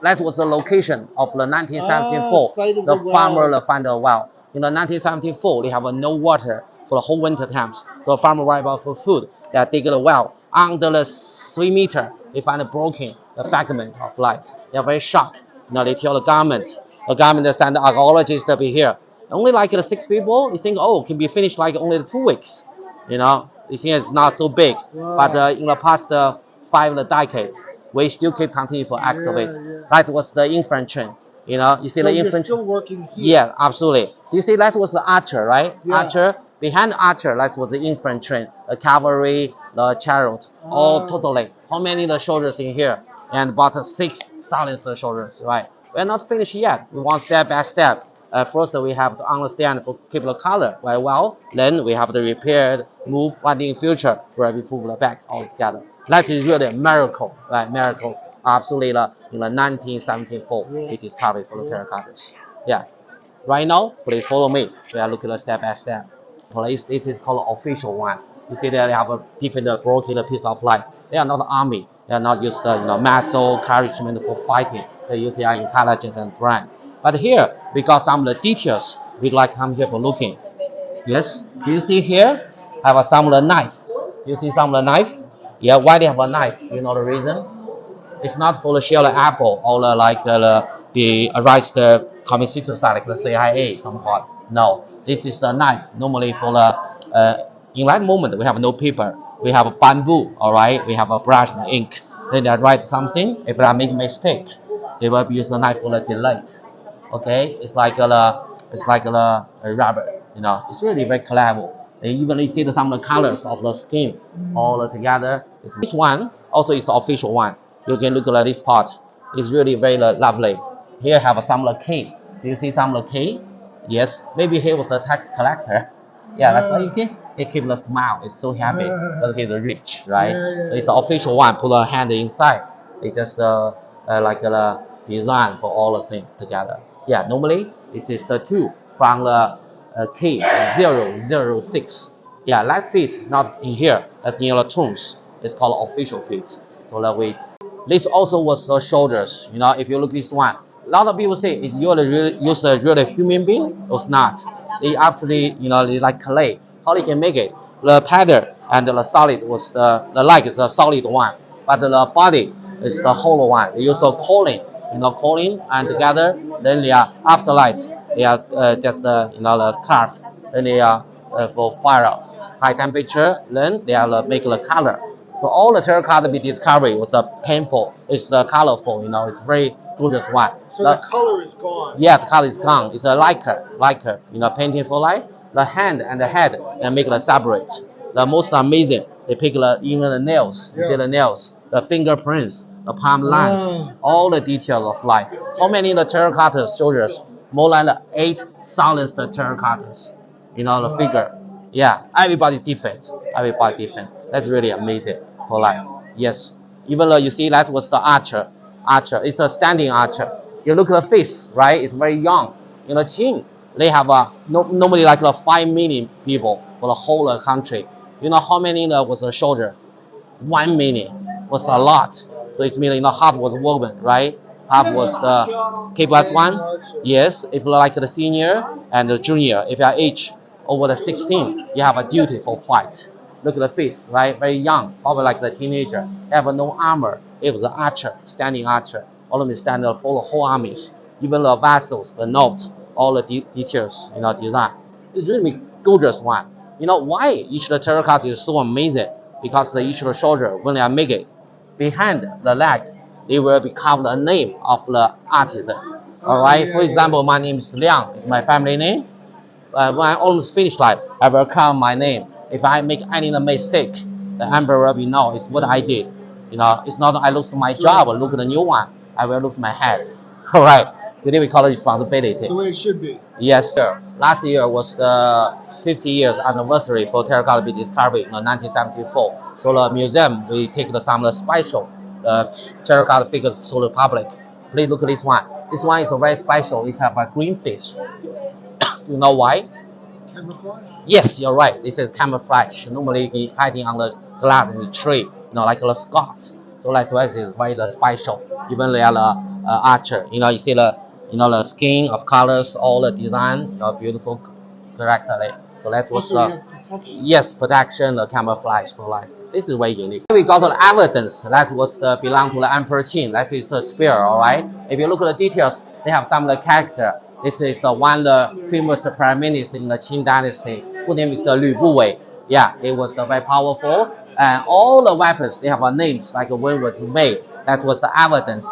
That was the location of the 1974. The farmer found a well. In the 1974, they have no water for the whole winter times. So the farmer worry about for food. They dig a well under the 3 meter. They find a broken the fragment of light. They are very shocked. They tell the government. The government send the archaeologists to be here. Only like the 6 people. They think, oh, can be finished like only 2 weeks. This thing is not so big. Wow. But in the past 5 decades, we still keep continuing for excavate. That was the infantry. You see so the infantry. Still working here. Yeah, absolutely. Do you see that was the archer, right? Yeah. Archer. Behind the archer, that was the infantry, the cavalry, the chariot, all totally. How many the soldiers in here? And about 6,000 soldiers, right? We're not finished yet. We want step by step. First, we have to understand for keep the color very well. Then we have to repair, move, and in future where we put it back all together. That is really a miracle, right? Miracle. Absolutely, in the 1974, we discovered for the terracottas. Yeah. Right now, please follow me. We are looking at step by step. This is called official one. You see that they have a different broken piece of light. They are not army. They are not used muscle encouragement for fighting. They use their intelligence and brain. But here, we got some of the details. We'd like to come here for looking. Yes. Do you see here? I have some of the knife. Do you see some of the knife? Yeah. Why they have a knife? You know the reason? It's not for the shell apple or the arrest communist society like the CIA somewhat. No, this is the knife. Normally for the in that moment we have no paper. We have a bamboo. All right. We have a brush and ink. Then they write something. If I make a mistake, they will use the knife for the delete. Okay. It's like a rubber. It's really very clever. They even see some of the colors of the skin all together. This one also is the official one. You can look at this part. It's really very lovely. Here have some of the key. Do you see some of the key? Yes. Maybe here was the tax collector. Yeah, that's why you see. It keeps the smile. It's so happy. But he's rich, right? So it's the official one. Put a hand inside. It's just like a design for all the things together. Yeah, normally it is the two from the key 006. Yeah, that pit not in here. That's near the tombs. It's called official pit. So that we. This also was the shoulders. If you look at this one, a lot of people say it's use a real human being. It was not. They actually, they like clay. How they can make it? The pattern and the solid was the leg is the solid one, but the body is the hollow one. They use the coaling, coaling and together. Then they are afterlight. They are just the carve. Then they are for fire, high temperature. Then they are make the color. So all the terracotta we discovered was painful. It's colorful. It's very gorgeous one. So the color is gone. Yeah, the color is gone. It's a lacquer. Painting for life. The hand and the head and make it separate. The most amazing, they pick even the nails. You see the nails, the fingerprints, the palm lines, all the details of life. How many of the terracotta soldiers? More than 8,000 terracottas. The figure. Yeah, everybody different. Everybody different. That's really amazing for life. Yes. Even though you see that was the archer. It's a standing archer. You look at the face, right? It's very young. Chin. They have normally like 5 million people for the whole country. You know how many was a soldier? 1 million was a lot. So it means half was woman, right? Half was the K+1. Yes, if you like the senior and the junior, if you are age over the 16, you have a duty for fight. Look at the face, right? Very young, probably like the teenager. They have no armor. It was an archer, standing archer. All of them stand for the whole armies. Even the vessels, the notes, all the details, design. It's really gorgeous one. Why each of the terracotta is so amazing? Because each of the soldier, when they make it, behind the leg, they will become the name of the artisan. All right. For example, my name is Liang. It's my family name. When I almost finish life, I will count my name. If I make any mistake, the emperor will know it's what I did. It's not I lose my job or look at the new one. I will lose my head. All right. Today we call it responsibility. That's the way it should be. Yes, sir. Last year was the 50 years anniversary for terracotta discovery in 1974. So the museum, we take some of the special terracotta figures to the public. Please look at this one. This one is very special. It has a green fish. You know why? Camouflage? Yes, you're right. This is camouflage. Normally it's hiding on the glass in the tree, like a Scott. So that's why it's very special. Even they are archer. You see the skin of colors, all the design, beautiful correctly. So that was Also, you the have protection. yes protection, the camouflage for life. This is very unique. We got the evidence that was belong to the emperor Qin. That is a spear, all right. If you look at the details, they have some of the character. This is the one the famous prime minister in the Qin dynasty, whose name is the Lü Buwei. Yeah, he was the very powerful, and all the weapons they have a names like when was made. That was the evidence.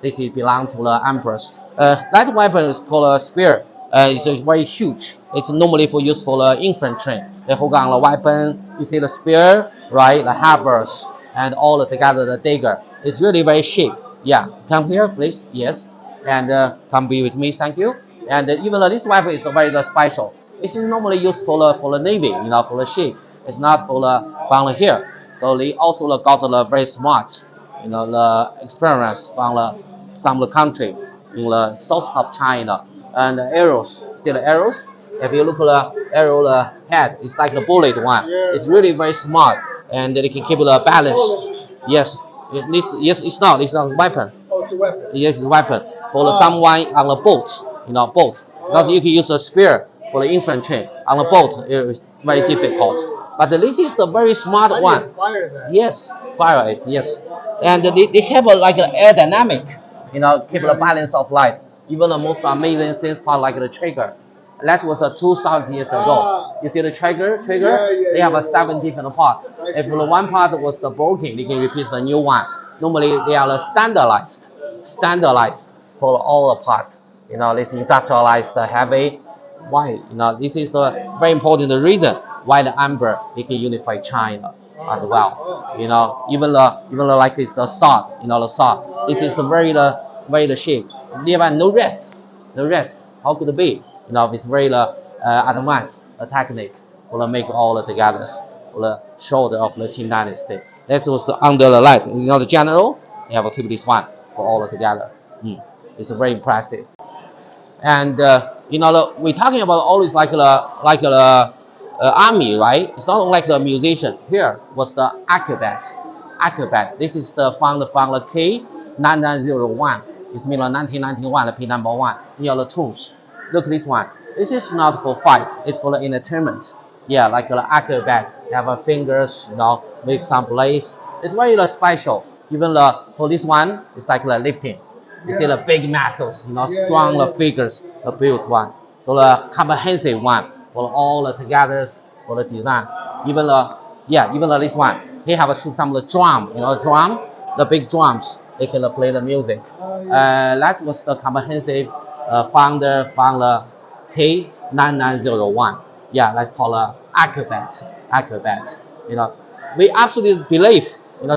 This is belong to the emperors. That weapon is called a spear. It's very huge. It's normally for use for the infantry. They hold on the weapon. You see the spear, right? The halberds and all together the dagger. It's really very cheap. Yeah, come here, please. Yes, and come be with me. Thank you. And even this weapon is very special. This is normally used for the navy, for the ship. It's not for the found here. So they also got the very smart, the experience from some of the country in the south of China. And the arrows, still the arrows. If you look at the arrow head, it's like the bullet one. It's really very smart, and they can keep the balance. Yes, yes, it's not. It's not a weapon. Oh, it's a weapon. Yes, it's a weapon for someone on a boat. Boat. Because you can use a spear for the infantry on a boat. It's very difficult. But this is the very smart one. Fire that. Yes, fire it. Yes, and they have like an aerodynamic. Keep the balance of light. Even the most amazing things part like the trigger. That was 2,000 years ago. You see the trigger? They have a 7 different parts. If the one part was the broken, they can repeat the new one. Normally they are standardized for all the parts. This industrialized heavy. Why? This is the very important reason why the emperor they can unify China as well. Even like this the sword. The sword. This is the very the shape. They have no rest. How could it be? It's very advanced technique for make all together for the shoulder of the Qin dynasty. That was under the light. The general, they have to keep this one for all together. It's very impressive. And we're talking about always like the army, right? It's not like the musician. Here was the acrobat. This is the from the K9901. It's mean 1991, the P number 1. The tools. Look this one. This is not for fight. It's for the entertainment. Yeah, like the acrobat. Have fingers, make some plays. It's very special. Even for this one, it's like the lifting. You see the big muscles, strong the figures, the built one. So the comprehensive one for all the together for the design. Even this one. He have some of the drum, drum, the big drums. They can play the music. That was the comprehensive founder from the K9901. Yeah, that's called acrobat. We absolutely believe.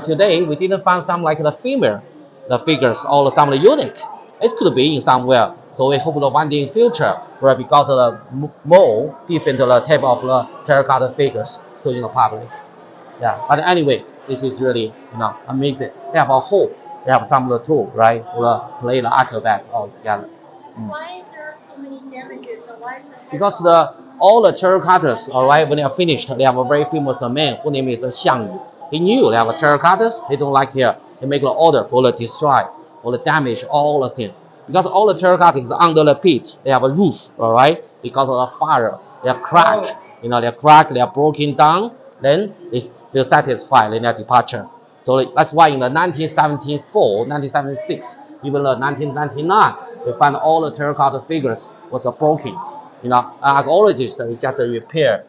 Today we didn't find some like the female, the figures or some of the unique. It could be in somewhere. So we hope that one day in future will be got the more different type of the terracotta figures so in the public. Yeah, but anyway, this is really amazing. They have a hole. They have some of the tool, right, for play the acrobat all together. Why is there so many damages, and why is the head Because all the terracottas, all right, when they are finished, they have a very famous man whose name is Xiang Yu. He knew they have terracottas. They don't like here. They make the order for the destroy, for the damage, all the things. Because all the terracotta is under the pit. They have a roof, all right. Because of the fire, they are cracked. They are cracked. They are broken down. Then they feel satisfied in their departure. So that's why in the 1974, 1976, even the 1999, we find all the terracotta figures was broken. Archaeologists they just repair.